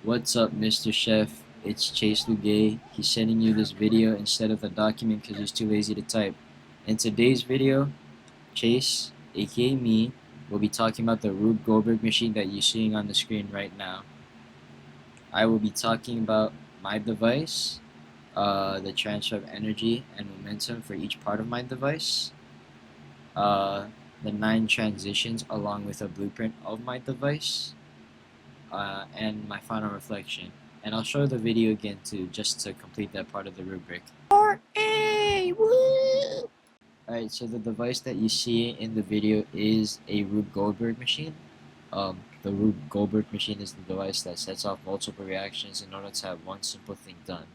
What's up, Mr. Chef? It's Chase Lugay. He's sending you this video instead of a document because he's too lazy to type. In today's video, Chase, aka me, will be talking about the Rube Goldberg machine that you're seeing on the screen right now. I will be talking about my device, the transfer of energy and momentum for each part of my device, uh, the 9 transitions along with a blueprint of my device, and my final reflection. And I'll show the video again too, just to complete that part of the rubric. Part A! Woo! Alright, so the device that you see in the video is a Rube Goldberg machine. The Rube Goldberg machine is the device that sets off multiple reactions in order to have one simple thing done.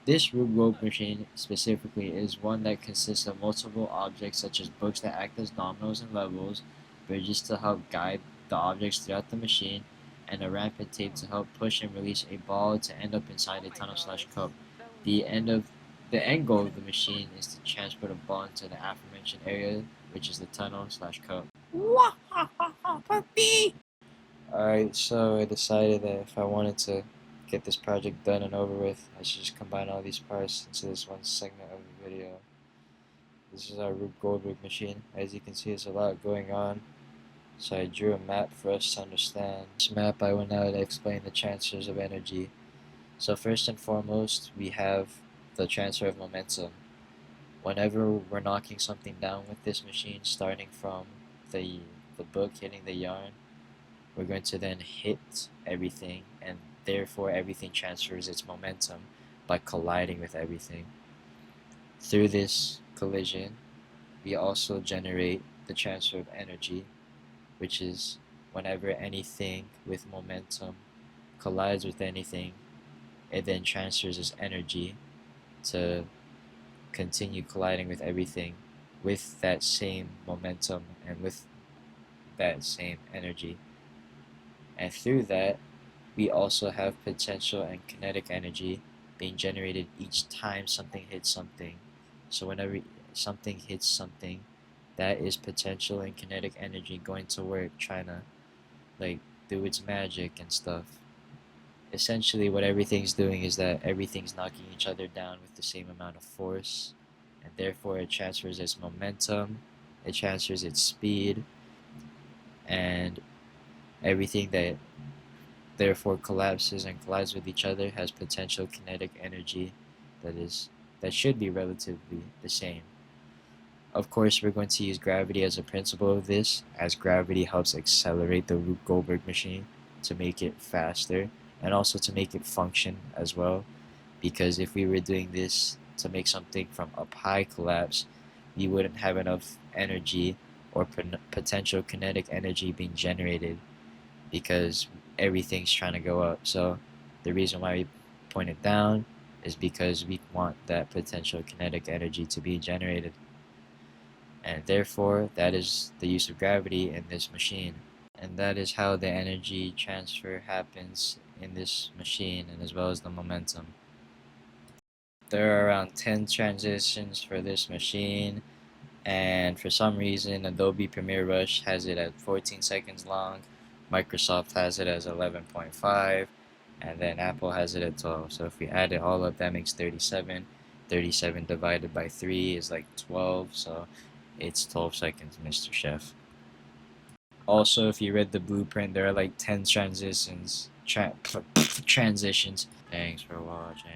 This Rube Goldberg machine specifically is one that consists of multiple objects such as books that act as dominoes and levels, bridges to help guide the objects throughout the machine, and a rampant tape to help push and release a ball to end up inside a tunnel/cup. The end goal of the machine is to transport a ball into the aforementioned area, which is the tunnel/cup. Alright, so I decided that if I wanted to get this project done and over with, I should just combine all these parts into this one segment of the video. This is our Rube Goldberg machine. As you can see, there's a lot going on. So I drew a map for us to understand. This map I will now explain the transfers of energy. So first and foremost, we have the transfer of momentum. Whenever we're knocking something down with this machine, starting from the book hitting the yarn, we're going to then hit everything, and therefore everything transfers its momentum by colliding with everything. Through this collision, we also generate the transfer of energy, which is whenever anything with momentum collides with anything, it then transfers its energy to continue colliding with everything with that same momentum and with that same energy. And through that, we also have potential and kinetic energy being generated each time something hits something. So whenever something hits something, that is potential and kinetic energy going to work, trying to do its magic and stuff. Essentially what everything's doing is that everything's knocking each other down with the same amount of force, and therefore it transfers its momentum, it transfers its speed, and everything that therefore collapses and collides with each other has potential kinetic energy that should be relatively the same. Of course, we're going to use gravity as a principle of this, as gravity helps accelerate the Rube Goldberg machine to make it faster and also to make it function as well, because if we were doing this to make something from up high collapse, we wouldn't have enough energy or potential kinetic energy being generated because everything's trying to go up. So the reason why we point it down is because we want that potential kinetic energy to be generated. And therefore, that is the use of gravity in this machine. And that is how the energy transfer happens in this machine, and as well as the momentum. There are around 10 transitions for this machine, and for some reason Adobe Premiere Rush has it at 14 seconds long, Microsoft has it as 11.5, and then Apple has it at 12. So if we add it all up, that makes 37. 37 divided by 3 is like 12, so it's 12 seconds, Mr. Chef. Also, if you read the blueprint, there are like 10 transitions. Transitions. Thanks for watching.